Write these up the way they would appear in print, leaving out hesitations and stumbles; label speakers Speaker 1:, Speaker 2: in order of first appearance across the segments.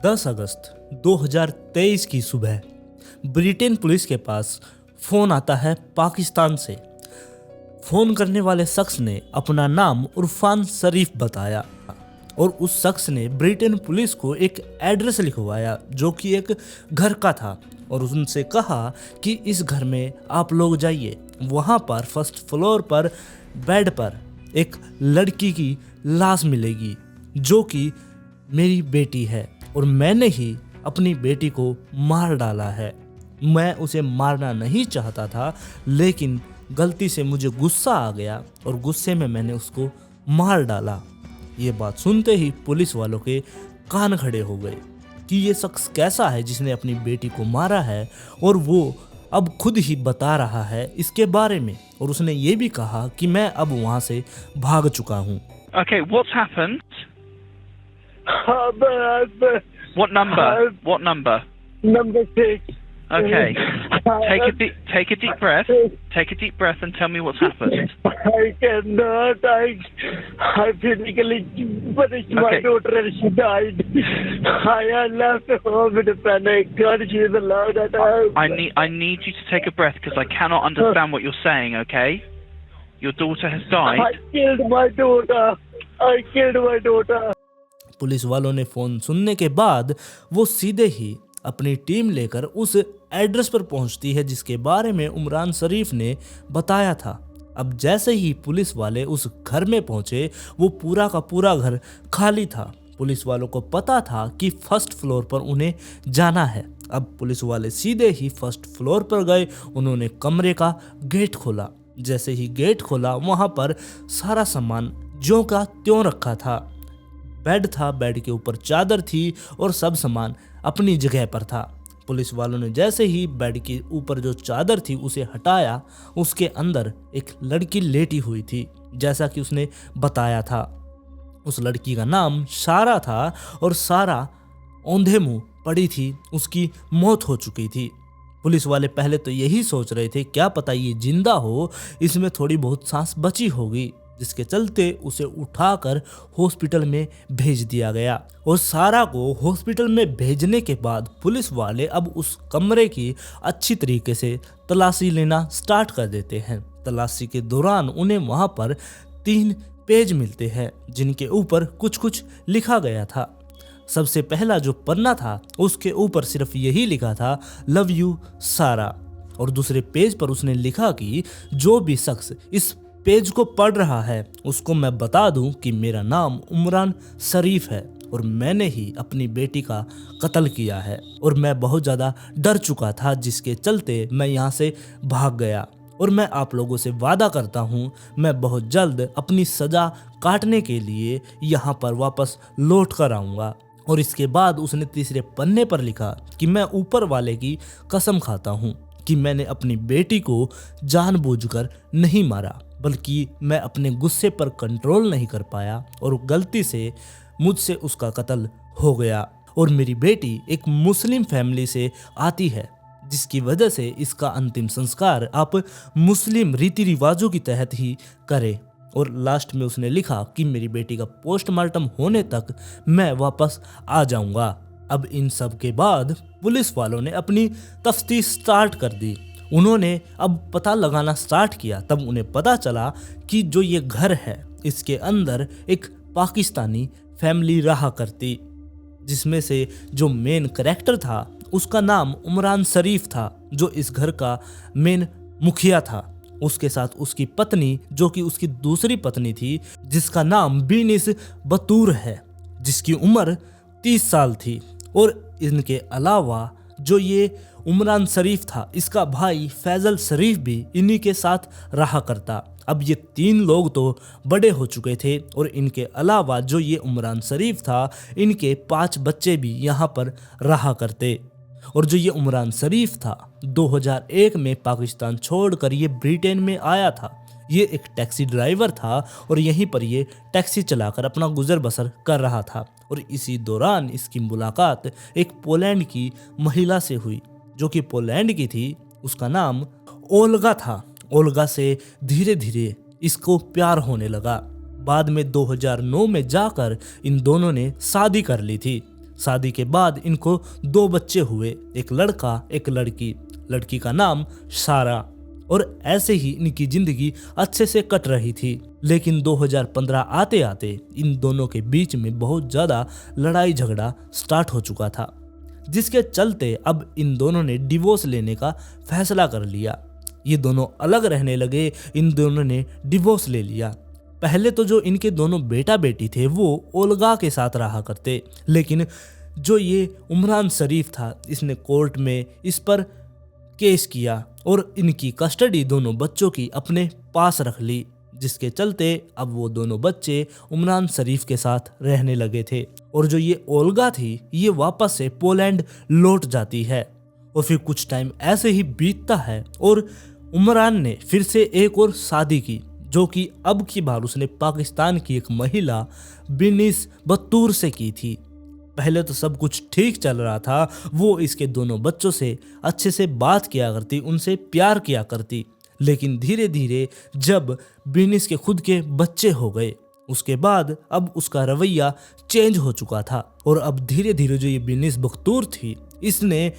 Speaker 1: 10 अगस्त 2023 की सुबह Britain police के पास फ़ोन आता है पाकिस्तान से। फ़ोन करने वाले शख्स ने अपना नाम उरफान शरीफ बताया और उस शख्स ने ब्रिटेन पुलिस को एक एड्रेस लिखवाया जो कि एक घर का था और उनसे कहा कि इस घर में आप लोग जाइए। वहाँ पर फर्स्ट फ्लोर पर बेड पर एक लड़की की लाश मिलेगी जो कि मेरी बेटी है और मैंने ही अपनी बेटी को मार डाला है। मैं उसे मारना नहीं चाहता था लेकिन गलती से मुझे गुस्सा आ गया और गुस्से में मैंने उसको मार डाला। ये बात सुनते ही पुलिस वालों के कान खड़े हो गए कि ये शख्स कैसा है जिसने अपनी बेटी को मारा है और वो अब खुद ही बता रहा है इसके बारे में और उसने ये भी कहा कि मैं अब वहाँ से भाग चुका हूँ।
Speaker 2: Okay, what's happened?
Speaker 3: Number
Speaker 2: What number? What number?
Speaker 3: 6.
Speaker 2: Okay. Take a deep breath. Take a deep breath and tell me what's happened.
Speaker 3: I cannot. I physically punished my
Speaker 2: Okay.
Speaker 3: daughter and she died. I left home in a panic. God, she is allowed at home.
Speaker 2: I need you to take a breath because I cannot understand what you're saying, okay? Your daughter has
Speaker 3: I
Speaker 2: died.
Speaker 3: killed my daughter. I killed my daughter.
Speaker 1: Police वालों ने phone सुनने के बाद वो सीधे ही अपनी team लेकर उस एड्रेस पर पहुंचती है जिसके बारे में उमरान शरीफ ने बताया था। अब जैसे ही पुलिस वाले उस घर में पहुंचे वो पूरा का पूरा घर खाली था। पुलिस वालों को पता था कि फर्स्ट फ्लोर पर उन्हें जाना है। अब पुलिस वाले सीधे ही फर्स्ट फ्लोर पर गए। उन्होंने कमरे का गेट खोला। जैसे ही गेट खोला वहाँ पर सारा सामान ज्यों का त्यों रखा था। बेड था, बेड के ऊपर चादर थी और सब सामान अपनी जगह पर था। पुलिस वालों ने जैसे ही बेड के ऊपर जो चादर थी उसे हटाया, उसके अंदर एक लड़की लेटी हुई थी जैसा कि उसने बताया था। उस लड़की का नाम सारा था और सारा औंधे मुंह पड़ी थी, उसकी मौत हो चुकी थी। पुलिस वाले पहले तो यही सोच रहे थे क्या पता ये जिंदा हो, इसमें थोड़ी बहुत सांस बची होगी, जिसके चलते उसे उठाकर हॉस्पिटल में भेज दिया गया। और सारा को हॉस्पिटल में भेजने के बाद पुलिस वाले अब उस कमरे की अच्छी तरीके से तलाशी लेना स्टार्ट कर देते हैं। तलाशी के दौरान उन्हें वहां पर 3 पेज मिलते हैं जिनके ऊपर कुछ कुछ लिखा गया था। सबसे पहला जो पन्ना था उसके ऊपर सिर्फ यही लिखा था लव यू सारा, और दूसरे पेज पर उसने लिखा कि जो भी शख्स इस पेज को पढ़ रहा है उसको मैं बता दूं कि मेरा नाम उमरान शरीफ है और मैंने ही अपनी बेटी का कत्ल किया है और मैं बहुत ज़्यादा डर चुका था जिसके चलते मैं यहाँ से भाग गया और मैं आप लोगों से वादा करता हूँ मैं बहुत जल्द अपनी सज़ा काटने के लिए यहाँ पर वापस लौट कर आऊँगा। और इसके बाद उसने तीसरे पन्ने पर लिखा कि मैं ऊपर वाले की कसम खाता हूँ कि मैंने अपनी बेटी को जानबूझकर नहीं मारा बल्कि मैं अपने गुस्से पर कंट्रोल नहीं कर पाया और गलती से मुझसे उसका कत्ल हो गया। और मेरी बेटी एक मुस्लिम फैमिली से आती है जिसकी वजह से इसका अंतिम संस्कार आप मुस्लिम रीति रिवाजों की तहत ही करें। और लास्ट में उसने लिखा कि मेरी बेटी का पोस्टमार्टम होने तक मैं वापस आ जाऊंगा। अब इन सब के बाद पुलिस वालों ने अपनी तफ्तीश स्टार्ट कर दी। उन्होंने अब पता लगाना स्टार्ट किया। तब उन्हें पता चला कि जो ये घर है इसके अंदर एक पाकिस्तानी फैमिली रहा करती, जिसमें से जो मेन कैरेक्टर था उसका नाम उमरान शरीफ था जो इस घर का मेन मुखिया था। उसके साथ उसकी पत्नी जो कि उसकी दूसरी पत्नी थी जिसका नाम बीनिस बतूर है जिसकी उम्र 30 साल थी। और इनके अलावा जो ये उमरान शरीफ था इसका भाई फैजल शरीफ भी इन्हीं के साथ रहा करता। अब ये 3 लोग तो बड़े हो चुके थे और इनके अलावा जो ये उमरान शरीफ था इनके 5 बच्चे भी यहाँ पर रहा करते। और जो ये उमरान शरीफ था 2001 में पाकिस्तान छोड़कर ये ब्रिटेन में आया था। ये एक टैक्सी ड्राइवर था और यहीं पर ये टैक्सी चलाकर अपना गुजर बसर कर रहा था। और इसी दौरान इसकी मुलाकात एक पोलैंड की महिला से हुई जो कि पोलैंड की थी। उसका नाम ओल्गा था। ओल्गा से धीरे धीरे इसको प्यार होने लगा। बाद में 2009 में जाकर इन दोनों ने शादी कर ली थी। शादी के बाद इनको 2 बच्चे हुए, एक लड़का एक लड़की। लड़की का नाम सारा। और ऐसे ही इनकी जिंदगी अच्छे से कट रही थी। लेकिन 2015 आते आते इन दोनों के बीच में बहुत ज़्यादा लड़ाई झगड़ा स्टार्ट हो चुका था, जिसके चलते अब इन दोनों ने डिवोर्स लेने का फैसला कर लिया। ये दोनों अलग रहने लगे, इन दोनों ने डिवोर्स ले लिया। पहले तो जो इनके दोनों बेटा बेटी थे वो ओल्गा के साथ रहा करते, लेकिन जो ये उमरान शरीफ था इसने कोर्ट में इस पर केस किया और इनकी कस्टडी दोनों बच्चों की अपने पास रख ली, जिसके चलते अब वो दोनों बच्चे उमरान शरीफ के साथ रहने लगे थे। और जो ये ओल्गा थी ये वापस से पोलैंड लौट जाती है। और फिर कुछ टाइम ऐसे ही बीतता है और उमरान ने फिर से एक और शादी की, जो कि अब की बार उसने पाकिस्तान की एक महिला बिनिस बत्तूर से की थी। पहले तो सब कुछ ठीक चल रहा था, वो इसके दोनों बच्चों से अच्छे से बात किया करती, उनसे प्यार किया करती। लेकिन धीरे धीरे जब बिनिस के खुद के बच्चे हो गए उसके बाद अब उसका रवैया चेंज हो चुका था। और अब धीरे धीरे जो ये बिनिस बख्तूर थी इसने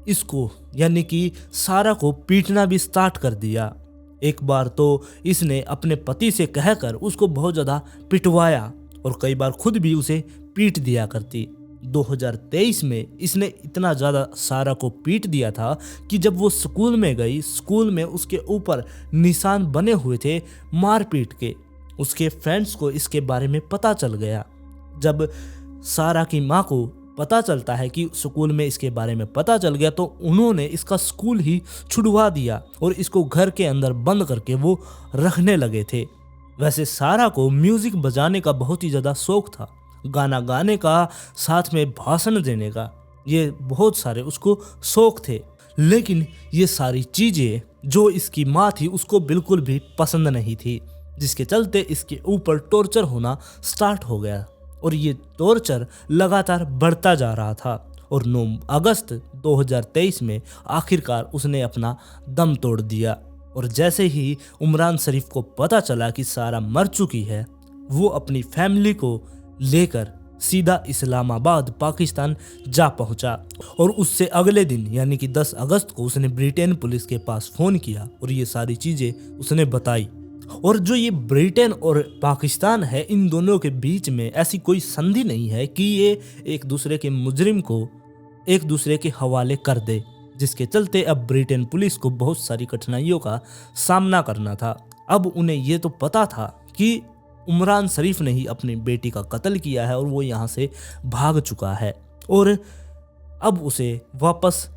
Speaker 1: इसको यानी कि सारा को पीटना भी स्टार्ट कर दिया। एक बार तो इसने अपने पति से कहकर उसको बहुत ज़्यादा पिटवाया और कई बार खुद भी उसे पीट दिया करती। 2023 में इसने इतना ज़्यादा सारा को पीट दिया था कि जब वो स्कूल में गई, स्कूल में उसके ऊपर निशान बने हुए थे मारपीट के। उसके फ्रेंड्स को इसके बारे में पता चल गया। जब सारा की माँ को पता चलता है कि स्कूल में इसके बारे में पता चल गया तो उन्होंने इसका स्कूल ही छुड़वा दिया और इसको घर के अंदर बंद करके वो रखने लगे थे। वैसे सारा को म्यूज़िक बजाने का बहुत ही ज़्यादा शौक था, गाना गाने का, साथ में भाषण देने का, ये बहुत सारे उसको शौक थे। लेकिन ये सारी चीज़ें जो इसकी माँ थी उसको बिल्कुल भी पसंद नहीं थी, जिसके चलते इसके ऊपर टॉर्चर होना स्टार्ट हो गया और ये टॉर्चर लगातार बढ़ता जा रहा था। और 9 अगस्त 2023 में आखिरकार उसने अपना दम तोड़ दिया। और जैसे ही उमरान शरीफ को पता चला कि सारा मर चुकी है, वो अपनी फैमिली को लेकर सीधा इस्लामाबाद पाकिस्तान जा पहुंचा। और उससे अगले दिन यानी कि 10 अगस्त को उसने ब्रिटेन पुलिस के पास फ़ोन किया और ये सारी चीज़ें उसने बताई। और जो ये ब्रिटेन और पाकिस्तान है, इन दोनों के बीच में ऐसी कोई संधि नहीं है कि ये एक दूसरे के मुजरिम को एक दूसरे के हवाले कर दे, जिसके चलते अब ब्रिटेन पुलिस को बहुत सारी कठिनाइयों का सामना करना था। अब उन्हें ये तो पता था कि उमरान शरीफ ने ही अपनी बेटी का कत्ल किया है और वो यहाँ से भाग चुका है और अब उसे वापस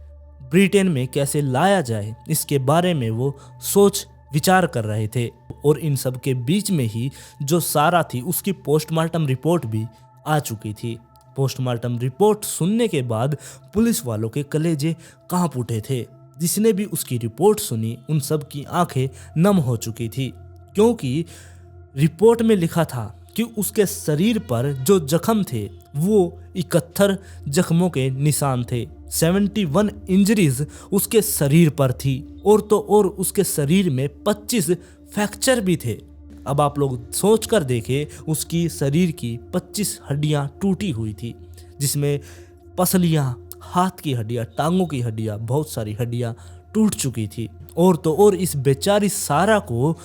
Speaker 1: ब्रिटेन में कैसे लाया जाए इसके बारे में वो सोच विचार कर रहे थे। और इन सब के बीच में ही जो सारा थी उसकी पोस्टमार्टम रिपोर्ट भी आ चुकी थी। पोस्टमार्टम रिपोर्ट सुनने के बाद पुलिस वालों के कलेजे कांप उठे थे। जिसने भी उसकी रिपोर्ट सुनी उन सब की आंखें नम हो चुकी थी, क्योंकि रिपोर्ट में लिखा था कि उसके शरीर पर जो जख्म थे वो 71 जख्मों के निशान थे। 71 इंजरीज उसके शरीर पर थी और तो और उसके शरीर में 25 फ्रैक्चर भी थे। अब आप लोग सोच कर देखें, उसकी शरीर की 25 हड्डियां टूटी हुई थी, जिसमें पसलियां, हाथ की हड्डियां, टांगों की हड्डियां, बहुत सारी हड्डियां टूट चुकी थी। और तो और इस बेचारी सारा को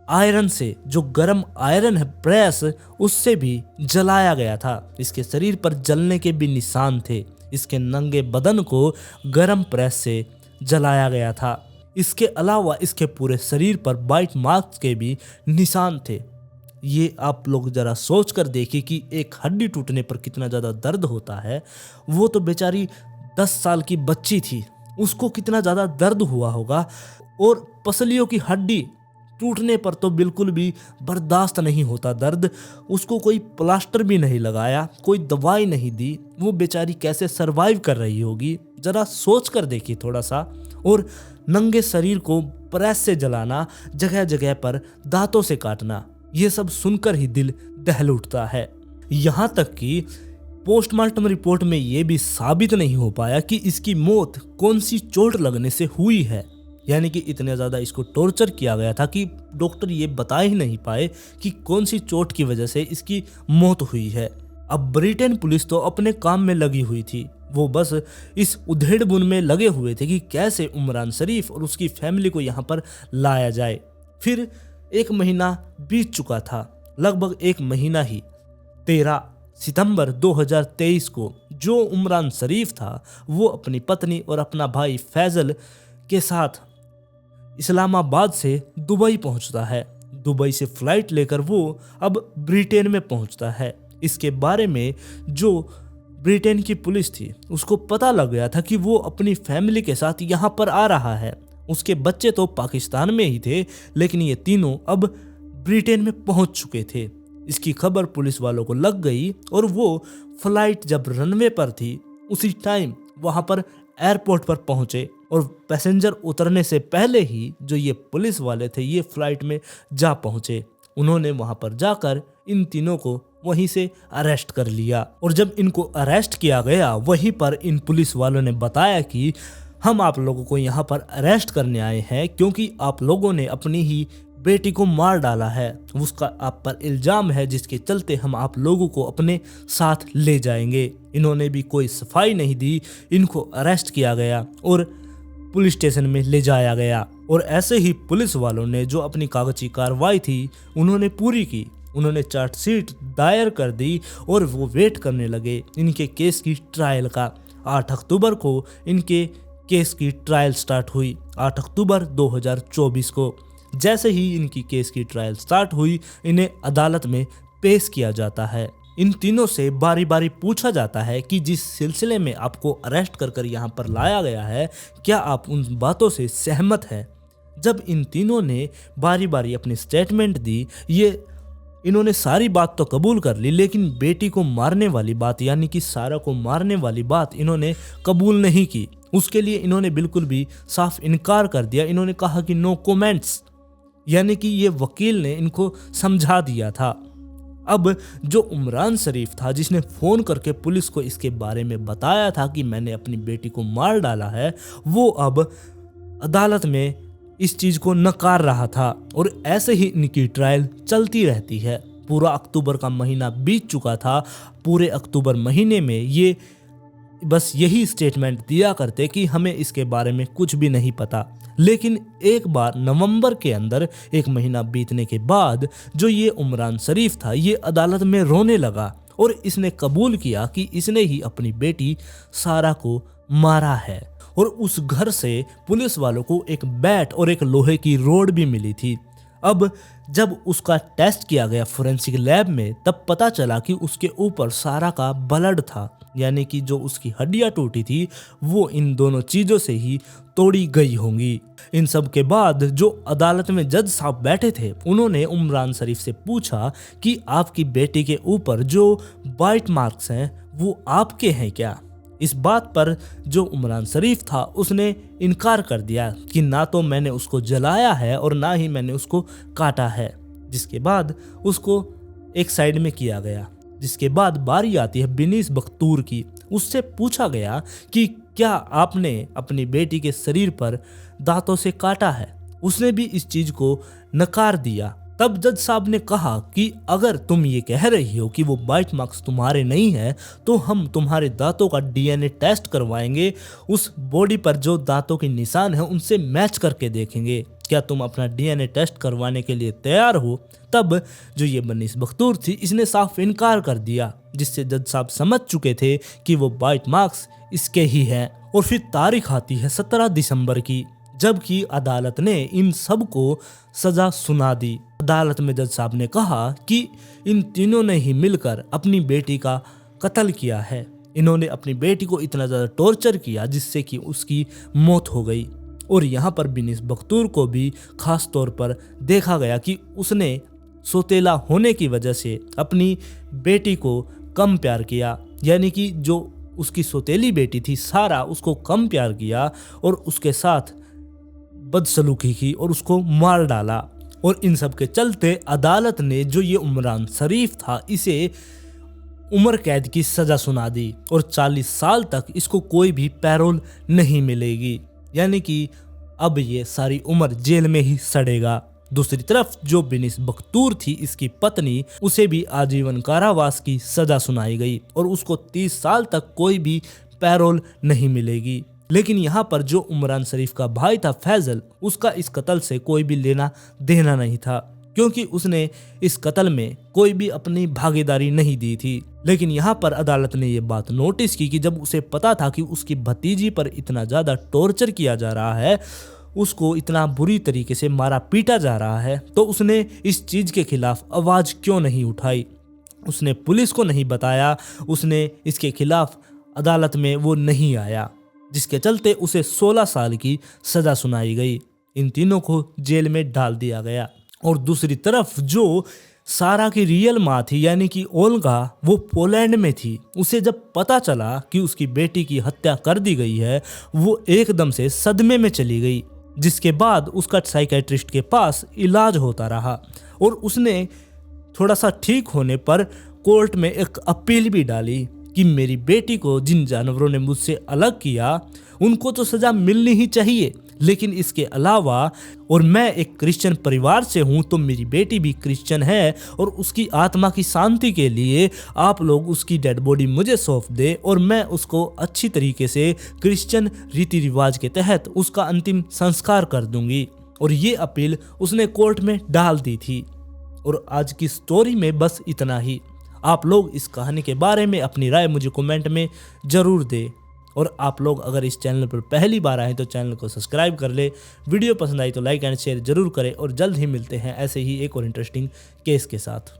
Speaker 1: आयरन से, जो गरम आयरन है प्रेस, उससे भी जलाया गया था। इसके शरीर पर जलने के भी निशान थे। इसके नंगे बदन को गरम प्रेस से जलाया गया था। इसके अलावा इसके पूरे शरीर पर बाइट मार्क्स के भी निशान थे। ये आप लोग ज़रा सोच कर देखिए कि एक हड्डी टूटने पर कितना ज़्यादा दर्द होता है। वो तो बेचारी 10 साल की बच्ची थी, उसको कितना ज़्यादा दर्द हुआ होगा। और पसलियों की हड्डी टूटने पर तो बिल्कुल भी बर्दाश्त नहीं होता दर्द। उसको कोई प्लास्टर भी नहीं लगाया, कोई दवाई नहीं दी, वो बेचारी कैसे सरवाइव कर रही होगी, ज़रा सोच कर देखिए थोड़ा सा। और नंगे शरीर को प्रेस से जलाना, जगह जगह पर दांतों से काटना, ये सब सुनकर ही दिल दहल उठता है। यहाँ तक कि पोस्टमार्टम रिपोर्ट में ये भी साबित नहीं हो पाया कि इसकी मौत कौन सी चोट लगने से हुई है। यानी कि इतने ज़्यादा इसको टॉर्चर किया गया था कि डॉक्टर ये बता ही नहीं पाए कि कौन सी चोट की वजह से इसकी मौत हुई है। अब ब्रिटेन पुलिस तो अपने काम में लगी हुई थी, वो बस इस उधेड़बुन में लगे हुए थे कि कैसे उमरान शरीफ और उसकी फैमिली को यहाँ पर लाया जाए। फिर 1 महीना बीत चुका था, लगभग 1 महीना ही। 13 सितंबर 2023 को जो उमरान शरीफ था वो अपनी पत्नी और अपना भाई फैजल के साथ इस्लामाबाद से दुबई पहुंचता है। दुबई से फ्लाइट लेकर वो अब ब्रिटेन में पहुंचता है। इसके बारे में जो ब्रिटेन की पुलिस थी उसको पता लग गया था कि वो अपनी फैमिली के साथ यहाँ पर आ रहा है। उसके बच्चे तो पाकिस्तान में ही थे, लेकिन ये तीनों अब ब्रिटेन में पहुंच चुके थे। इसकी खबर पुलिस वालों को लग गई और वो फ्लाइट जब रनवे पर थी उसी टाइम वहाँ पर एयरपोर्ट पर पहुंचे और पैसेंजर उतरने से पहले ही जो ये पुलिस वाले थे ये फ्लाइट में जा पहुंचे। उन्होंने वहाँ पर जाकर इन तीनों को वहीं से अरेस्ट कर लिया और जब इनको अरेस्ट किया गया वहीं पर इन पुलिस वालों ने बताया कि हम आप लोगों को यहाँ पर अरेस्ट करने आए हैं क्योंकि आप लोगों ने अपनी ही बेटी को मार डाला है, उसका आप पर इल्जाम है जिसके चलते हम आप लोगों को अपने साथ ले जाएंगे। इन्होंने भी कोई सफाई नहीं दी, इनको अरेस्ट किया गया और पुलिस स्टेशन में ले जाया गया। और ऐसे ही पुलिस वालों ने जो अपनी कागजी कार्रवाई थी उन्होंने पूरी की। उन्होंने चार्जशीट दायर कर दी और वो वेट करने लगे इनके केस की ट्रायल का। 8 अक्टूबर को इनके केस की ट्रायल स्टार्ट हुई, 8 अक्टूबर 2024 को। जैसे ही इनकी केस की ट्रायल स्टार्ट हुई इन्हें अदालत में पेश किया जाता है। इन तीनों से बारी बारी पूछा जाता है कि जिस सिलसिले में आपको अरेस्ट कर यहाँ पर लाया गया है क्या आप उन बातों से सहमत हैं। जब इन तीनों ने बारी बारी अपनी स्टेटमेंट दी, ये इन्होंने सारी बात तो कबूल कर ली, लेकिन बेटी को मारने वाली बात यानी कि सारा को मारने वाली बात इन्होंने कबूल नहीं की। उसके लिए इन्होंने बिल्कुल भी साफ इनकार कर दिया। इन्होंने कहा कि नो कमेंट्स, यानी कि ये वकील ने इनको समझा दिया था। अब जो उमरान शरीफ था जिसने फ़ोन करके पुलिस को इसके बारे में बताया था कि मैंने अपनी बेटी को मार डाला है, वो अब अदालत में इस चीज़ को नकार रहा था और ऐसे ही इनकी ट्रायल चलती रहती है। पूरा अक्टूबर का महीना बीत चुका था। पूरे अक्टूबर महीने में ये बस यही स्टेटमेंट दिया करते कि हमें इसके बारे में कुछ भी नहीं पता। लेकिन एक बार नवंबर के अंदर 1 महीना बीतने के बाद जो ये उमरान शरीफ था ये अदालत में रोने लगा और इसने कबूल किया कि इसने ही अपनी बेटी सारा को मारा है। और उस घर से पुलिस वालों को एक बैट और एक लोहे की रोड भी मिली थी। अब जब उसका टेस्ट किया गया फोरेंसिक लैब में तब पता चला कि उसके ऊपर सारा का ब्लड था, यानी कि जो उसकी हड्डियां टूटी थी वो इन दोनों चीज़ों से ही तोड़ी गई होंगी। इन सब के बाद जो अदालत में जज साहब बैठे थे उन्होंने उमरान शरीफ से पूछा कि आपकी बेटी के ऊपर जो बाइट मार्क्स हैं वो आपके हैं क्या। इस बात पर जो उमरान शरीफ था उसने इनकार कर दिया कि ना तो मैंने उसको जलाया है और ना ही मैंने उसको काटा है। जिसके बाद उसको एक साइड में किया गया। जिसके बाद बारी आती है बिनीस बख्तूर की। उससे पूछा गया कि क्या आपने अपनी बेटी के शरीर पर दांतों से काटा है। उसने भी इस चीज को नकार दिया। तब जज साहब ने कहा कि अगर तुम ये कह रही हो कि वो बाइट मार्क्स तुम्हारे नहीं है तो हम तुम्हारे दांतों का डीएनए टेस्ट करवाएंगे, उस बॉडी पर जो दांतों के निशान हैं उनसे मैच करके देखेंगे, क्या तुम अपना डीएनए टेस्ट करवाने के लिए तैयार हो। तब जो ये बनीस बख्तूर थी इसने साफ इनकार कर दिया, जिससे जज साहब समझ चुके थे कि वो बाइट मार्क्स इसके ही हैं। और फिर तारीख आती है 17 दिसंबर की, जबकि अदालत ने इन सब को सजा सुना दी। अदालत में जज साहब ने कहा कि इन तीनों ने ही मिलकर अपनी बेटी का कत्ल किया है। इन्होंने अपनी बेटी को इतना ज़्यादा टॉर्चर किया जिससे कि उसकी मौत हो गई। और यहाँ पर बिनीस बख्तूर को भी खास तौर पर देखा गया कि उसने सौतेला होने की वजह से अपनी बेटी को कम प्यार किया, यानी कि जो उसकी सौतेली बेटी थी सारा उसको कम प्यार किया और उसके साथ बदसलूकी की और उसको मार डाला। और इन सब के चलते अदालत ने जो ये उमरान शरीफ था इसे उम्र कैद की सज़ा सुना दी और 40 साल तक इसको कोई भी पैरोल नहीं मिलेगी, यानी कि अब ये सारी उम्र जेल में ही सड़ेगा। दूसरी तरफ जो बिनिस बख्तूर थी इसकी पत्नी, उसे भी आजीवन कारावास की सजा सुनाई गई और उसको 30 साल तक कोई भी पैरोल नहीं मिलेगी। लेकिन यहाँ पर जो उमरान शरीफ का भाई था फैजल, उसका इस कत्ल से कोई भी लेना देना नहीं था, क्योंकि उसने इस कत्ल में कोई भी अपनी भागीदारी नहीं दी थी। लेकिन यहाँ पर अदालत ने ये बात नोटिस की कि जब उसे पता था कि उसकी भतीजी पर इतना ज़्यादा टॉर्चर किया जा रहा है, उसको इतना बुरी तरीके से मारा पीटा जा रहा है, तो उसने इस चीज़ के खिलाफ आवाज़ क्यों नहीं उठाई। उसने पुलिस को नहीं बताया, उसने इसके खिलाफ अदालत में वो नहीं आया, जिसके चलते उसे 16 साल की सज़ा सुनाई गई। इन तीनों को जेल में डाल दिया गया। और दूसरी तरफ जो सारा की रियल माँ थी यानी कि ओल्गा, वो पोलैंड में थी। उसे जब पता चला कि उसकी बेटी की हत्या कर दी गई है, वो एकदम से सदमे में चली गई, जिसके बाद उसका साइकेट्रिस्ट के पास इलाज होता रहा और उसने थोड़ा सा ठीक होने पर कोर्ट में एक अपील भी डाली कि मेरी बेटी को जिन जानवरों ने मुझसे अलग किया उनको तो सज़ा मिलनी ही चाहिए, लेकिन इसके अलावा, और मैं एक क्रिश्चियन परिवार से हूँ तो मेरी बेटी भी क्रिश्चियन है और उसकी आत्मा की शांति के लिए आप लोग उसकी डेड बॉडी मुझे सौंप दे और मैं उसको अच्छी तरीके से क्रिश्चियन रीति रिवाज के तहत उसका अंतिम संस्कार कर दूंगी। और ये अपील उसने कोर्ट में डाल दी थी। और आज की स्टोरी में बस इतना ही। आप लोग इस कहानी के बारे में अपनी राय मुझे कमेंट में ज़रूर दें। और आप लोग अगर इस चैनल पर पहली बार आए तो चैनल को सब्सक्राइब कर ले। वीडियो पसंद आई तो लाइक एंड शेयर जरूर करें और जल्द ही मिलते हैं ऐसे ही एक और इंटरेस्टिंग केस के साथ।